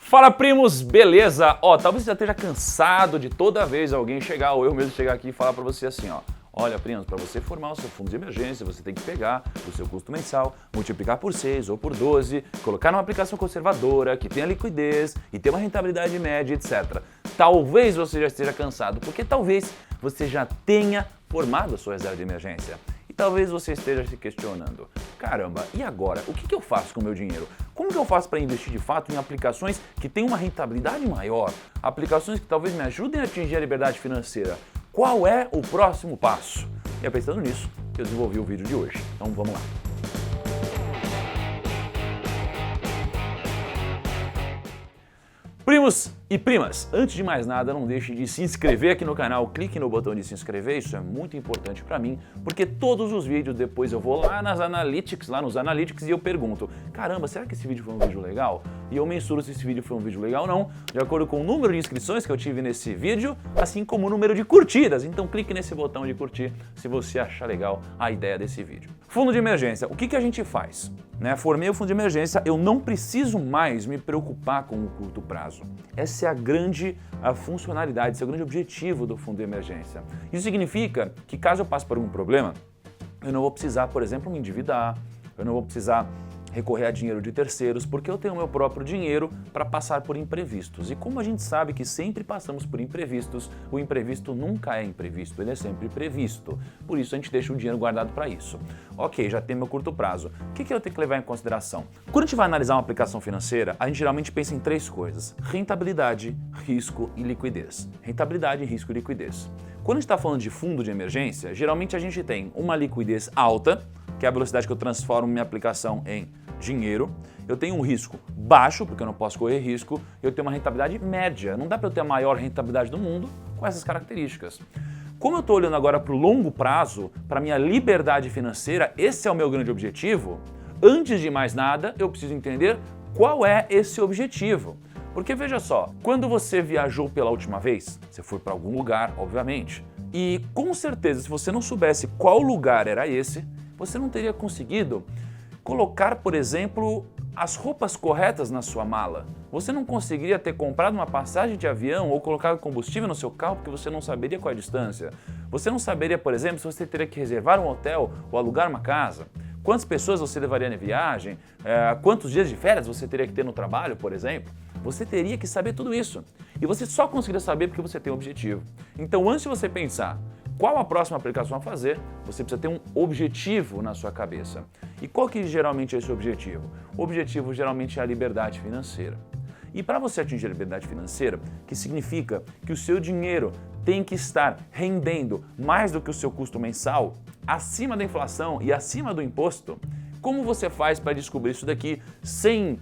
Fala, primos, beleza? Ó, talvez você já esteja cansado de toda vez alguém chegar, ou eu mesmo chegar aqui e falar pra você assim, ó. Olha, primos, para você formar o seu fundo de emergência, você tem que pegar o seu custo mensal, multiplicar por 6 ou por 12, colocar numa aplicação conservadora, que tenha liquidez e tenha uma rentabilidade média, etc. Talvez você já esteja cansado, porque talvez você já tenha formado a sua reserva de emergência. E talvez você esteja se questionando, caramba, e agora? O que eu faço com o meu dinheiro? Como que eu faço para investir de fato em aplicações que tenham uma rentabilidade maior? Aplicações que talvez me ajudem a atingir a liberdade financeira? Qual é o próximo passo? E é pensando nisso que eu desenvolvi o vídeo de hoje. Então vamos lá. Primos e primas, antes de mais nada, não deixe de se inscrever aqui no canal, clique no botão de se inscrever, isso é muito importante para mim, porque todos os vídeos depois eu vou lá nos Analytics e eu pergunto, caramba, será que esse vídeo foi um vídeo legal? E eu mensuro se esse vídeo foi um vídeo legal ou não, de acordo com o número de inscrições que eu tive nesse vídeo, assim como o número de curtidas. Então clique nesse botão de curtir se você achar legal a ideia desse vídeo. Fundo de emergência, o que a gente faz? Formei o fundo de emergência, eu não preciso mais me preocupar com o curto prazo. Essa é a grande funcionalidade, esse é o grande objetivo do fundo de emergência. Isso significa que caso eu passe por algum problema, eu não vou precisar, por exemplo, me endividar, eu não vou precisar recorrer a dinheiro de terceiros, porque eu tenho o meu próprio dinheiro para passar por imprevistos. E como a gente sabe que sempre passamos por imprevistos, o imprevisto nunca é imprevisto, ele é sempre previsto. Por isso a gente deixa o dinheiro guardado para isso. Ok, já tem meu curto prazo. O que eu tenho que levar em consideração? Quando a gente vai analisar uma aplicação financeira, a gente geralmente pensa em três coisas: rentabilidade, risco e liquidez. Rentabilidade, risco e liquidez. Quando a gente está falando de fundo de emergência, geralmente a gente tem uma liquidez alta, que é a velocidade que eu transformo minha aplicação em dinheiro. Eu tenho um risco baixo, porque eu não posso correr risco. Eu tenho uma rentabilidade média. Não dá para eu ter a maior rentabilidade do mundo com essas características. Como eu estou olhando agora para o longo prazo, para a minha liberdade financeira, esse é o meu grande objetivo. Antes de mais nada, eu preciso entender qual é esse objetivo. Porque veja só, quando você viajou pela última vez, você foi para algum lugar, obviamente, e com certeza, se você não soubesse qual lugar era esse, você não teria conseguido colocar, por exemplo, as roupas corretas na sua mala. Você não conseguiria ter comprado uma passagem de avião ou colocado combustível no seu carro porque você não saberia qual é a distância. Você não saberia, por exemplo, se você teria que reservar um hotel ou alugar uma casa. Quantas pessoas você levaria na viagem? Quantos dias de férias você teria que ter no trabalho, por exemplo? Você teria que saber tudo isso. E você só conseguiria saber porque você tem um objetivo. Então, antes de você pensar qual a próxima aplicação a fazer, você precisa ter um objetivo na sua cabeça. E qual que geralmente é esse objetivo? O objetivo geralmente é a liberdade financeira. E para você atingir a liberdade financeira, que significa que o seu dinheiro tem que estar rendendo mais do que o seu custo mensal, acima da inflação e acima do imposto, como você faz para descobrir isso daqui sem,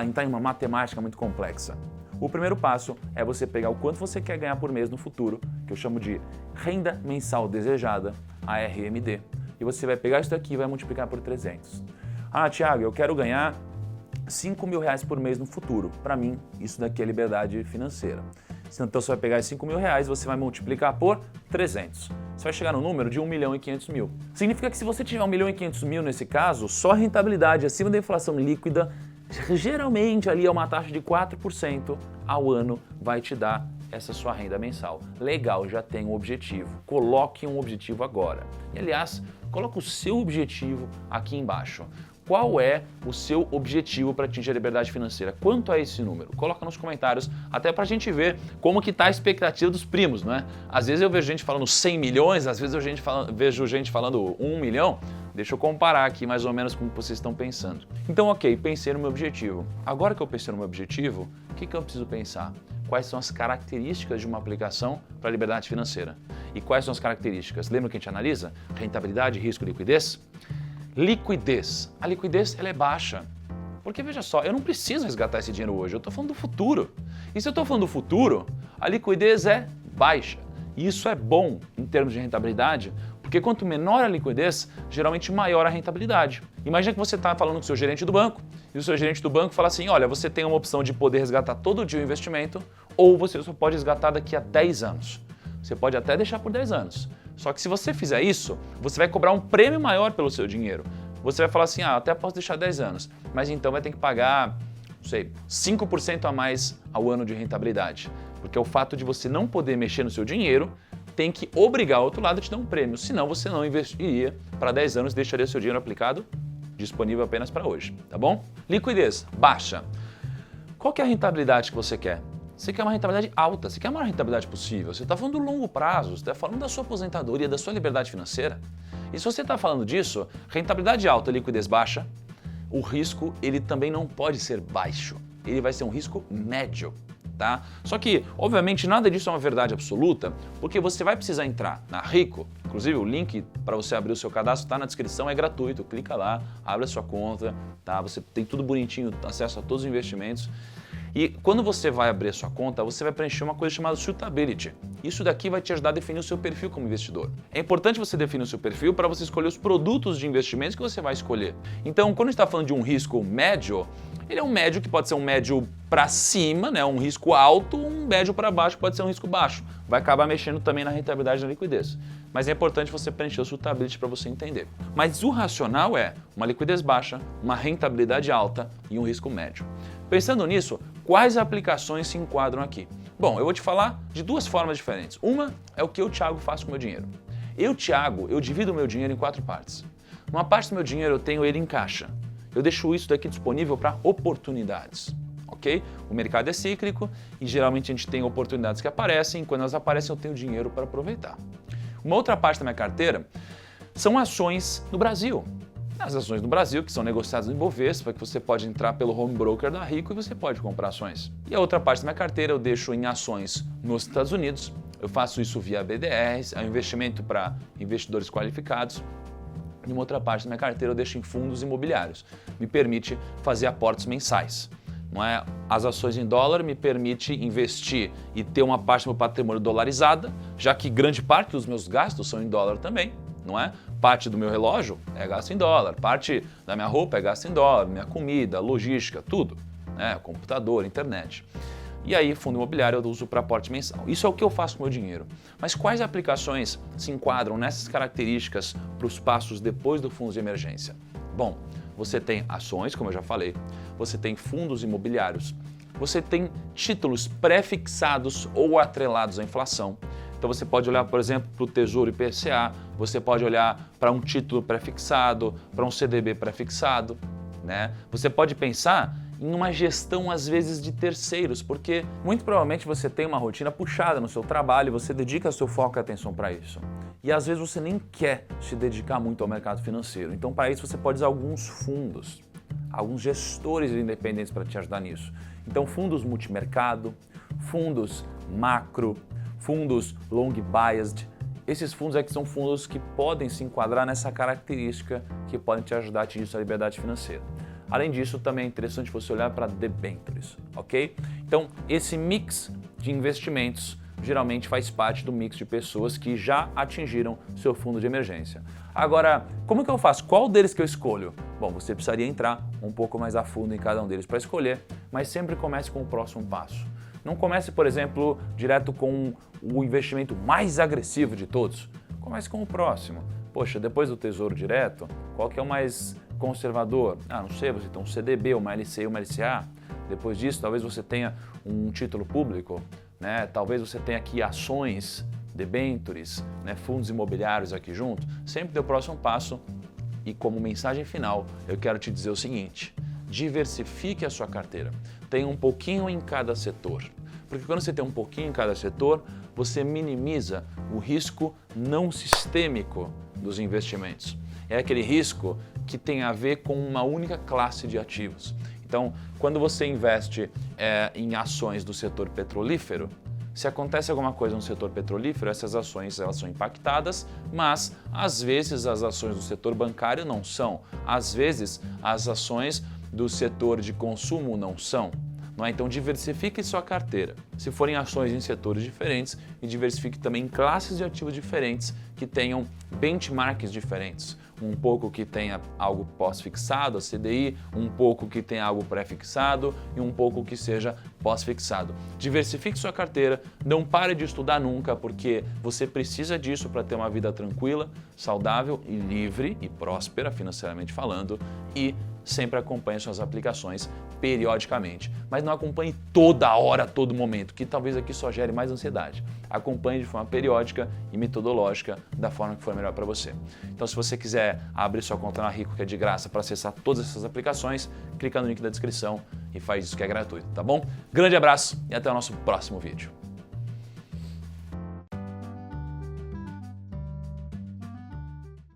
entrar em uma matemática muito complexa? O primeiro passo é você pegar o quanto você quer ganhar por mês no futuro, que eu chamo de renda mensal desejada, a RMD. E você vai pegar isso daqui e vai multiplicar por 300. Ah, Thiago, eu quero ganhar R$5.000 por mês no futuro. Para mim, isso daqui é liberdade financeira. Então você vai pegar esses R$5.000 e você vai multiplicar por 300. Você vai chegar no número de 1.500.000. Significa que se você tiver 1.500.000 nesse caso, só a rentabilidade acima da inflação líquida, geralmente ali é uma taxa de 4% ao ano, vai te dar essa sua renda mensal. Legal, já tem um objetivo. Coloque um objetivo agora. E aliás, coloque o seu objetivo aqui embaixo. Qual é o seu objetivo para atingir a liberdade financeira? Quanto é esse número? Coloca nos comentários, até para a gente ver como que está a expectativa dos primos, não é? Às vezes eu vejo gente falando 100 milhões, às vezes eu vejo gente falando 1 milhão. Deixa eu comparar aqui mais ou menos como vocês estão pensando. Então, ok, pensei no meu objetivo. Agora que eu pensei no meu objetivo, o que eu preciso pensar? Quais são as características de uma aplicação para a liberdade financeira? E quais são as características? Lembra que a gente analisa? Rentabilidade, risco e liquidez? Liquidez. A liquidez ela é baixa. Porque veja só, eu não preciso resgatar esse dinheiro hoje, eu estou falando do futuro. E se eu estou falando do futuro, a liquidez é baixa. E isso é bom em termos de rentabilidade, porque quanto menor a liquidez, geralmente maior a rentabilidade. Imagina que você está falando com o seu gerente do banco, e o seu gerente do banco fala assim, olha, você tem uma opção de poder resgatar todo dia o investimento, ou você só pode resgatar daqui a 10 anos. Você pode até deixar por 10 anos. Só que se você fizer isso, você vai cobrar um prêmio maior pelo seu dinheiro. Você vai falar assim, até posso deixar 10 anos, mas então vai ter que pagar não sei, 5% a mais ao ano de rentabilidade. Porque o fato de você não poder mexer no seu dinheiro tem que obrigar o outro lado a te dar um prêmio, senão você não investiria para 10 anos e deixaria seu dinheiro aplicado disponível apenas para hoje, tá bom? Liquidez baixa. Qual que é a rentabilidade que você quer? Você quer uma rentabilidade alta, você quer a maior rentabilidade possível, você está falando do longo prazo, você está falando da sua aposentadoria, da sua liberdade financeira. E se você está falando disso, rentabilidade alta, liquidez baixa, o risco ele também não pode ser baixo, ele vai ser um risco médio. Tá? Só que, obviamente, nada disso é uma verdade absoluta, porque você vai precisar entrar na Rico, inclusive o link para você abrir o seu cadastro está na descrição, é gratuito, clica lá, abre a sua conta, tá? Você tem tudo bonitinho, acesso a todos os investimentos. E quando você vai abrir a sua conta, você vai preencher uma coisa chamada Suitability. Isso daqui vai te ajudar a definir o seu perfil como investidor. É importante você definir o seu perfil para você escolher os produtos de investimentos que você vai escolher. Então, quando a gente está falando de um risco médio, ele é um médio que pode ser um médio para cima, né, um risco alto, um médio para baixo pode ser um risco baixo. Vai acabar mexendo também na rentabilidade da liquidez. Mas é importante você preencher o Suitability para você entender. Mas o racional é uma liquidez baixa, uma rentabilidade alta e um risco médio. Pensando nisso, quais aplicações se enquadram aqui? Bom, eu vou te falar de duas formas diferentes. Uma é o que eu, Thiago, faço com o meu dinheiro. Eu, Thiago, eu divido o meu dinheiro em 4 partes. Uma parte do meu dinheiro eu tenho ele em caixa. Eu deixo isso daqui disponível para oportunidades, ok? O mercado é cíclico e geralmente a gente tem oportunidades que aparecem e quando elas aparecem eu tenho dinheiro para aproveitar. Uma outra parte da minha carteira são ações no Brasil. As ações no Brasil, que são negociadas no Ibovespa, que você pode entrar pelo home broker da Rico e você pode comprar ações. E a outra parte da minha carteira eu deixo em ações nos Estados Unidos. Eu faço isso via BDRs, é um investimento para investidores qualificados. E uma outra parte da minha carteira eu deixo em fundos imobiliários. Me permite fazer aportes mensais. Não é? As ações em dólar me permite investir e ter uma parte do meu patrimônio dolarizada, já que grande parte dos meus gastos são em dólar também. Não é? Parte do meu relógio é gasto em dólar, parte da minha roupa é gasto em dólar, minha comida, logística, tudo, né? Computador, internet. E aí, fundo imobiliário eu uso para aporte mensal. Isso é o que eu faço com o meu dinheiro. Mas quais aplicações se enquadram nessas características para os passos depois do fundo de emergência? Bom, você tem ações, como eu já falei, você tem fundos imobiliários, você tem títulos pré-fixados ou atrelados à inflação. Então você pode olhar, por exemplo, para o Tesouro IPCA, você pode olhar para um título pré-fixado, para um CDB pré-fixado, né? Você pode pensar em uma gestão, às vezes, de terceiros, porque muito provavelmente você tem uma rotina puxada no seu trabalho e você dedica seu foco e atenção para isso. E às vezes você nem quer se dedicar muito ao mercado financeiro. Então, para isso, você pode usar alguns fundos, alguns gestores independentes para te ajudar nisso. Então, fundos multimercado, fundos macro, fundos long biased, esses fundos é que são fundos que podem se enquadrar nessa característica que podem te ajudar a atingir sua liberdade financeira. Além disso, também é interessante você olhar para debêntures, ok? Então, esse mix de investimentos geralmente faz parte do mix de pessoas que já atingiram seu fundo de emergência. Agora, como que eu faço? Qual deles que eu escolho? Bom, você precisaria entrar um pouco mais a fundo em cada um deles para escolher, mas sempre comece com o próximo passo. Não comece, por exemplo, direto com o investimento mais agressivo de todos. Comece com o próximo. Poxa, depois do Tesouro Direto, qual que é o mais conservador? Ah, não sei, você tem um CDB, uma LCI, uma LCA. Depois disso, talvez você tenha um título público, né? Talvez você tenha aqui ações, debêntures, né? Fundos imobiliários aqui junto. Sempre dê o próximo passo. E como mensagem final, eu quero te dizer o seguinte: diversifique a sua carteira. Tenha um pouquinho em cada setor. Porque quando você tem um pouquinho em cada setor, você minimiza o risco não sistêmico dos investimentos. É aquele risco que tem a ver com uma única classe de ativos. Então, quando você investe em ações do setor petrolífero, se acontece alguma coisa no setor petrolífero, essas ações elas são impactadas, mas às vezes as ações do setor bancário não são. Às vezes as ações do setor de consumo não são. Não é? Então diversifique sua carteira. Se forem ações em setores diferentes, e diversifique também em classes de ativos diferentes que tenham benchmarks diferentes. Um pouco que tenha algo pós-fixado, a CDI, um pouco que tenha algo pré-fixado e um pouco que seja pós-fixado. Diversifique sua carteira, não pare de estudar nunca, porque você precisa disso para ter uma vida tranquila, saudável e livre e próspera, financeiramente falando, e sempre acompanhe suas aplicações periodicamente. Mas não acompanhe toda hora, todo momento, que talvez aqui só gere mais ansiedade. Acompanhe de forma periódica e metodológica da forma que for melhor para você. Então, se você quiser abrir sua conta na Rico, que é de graça, para acessar todas essas aplicações, clica no link da descrição e faz isso que é gratuito, tá bom? Grande abraço e até o nosso próximo vídeo.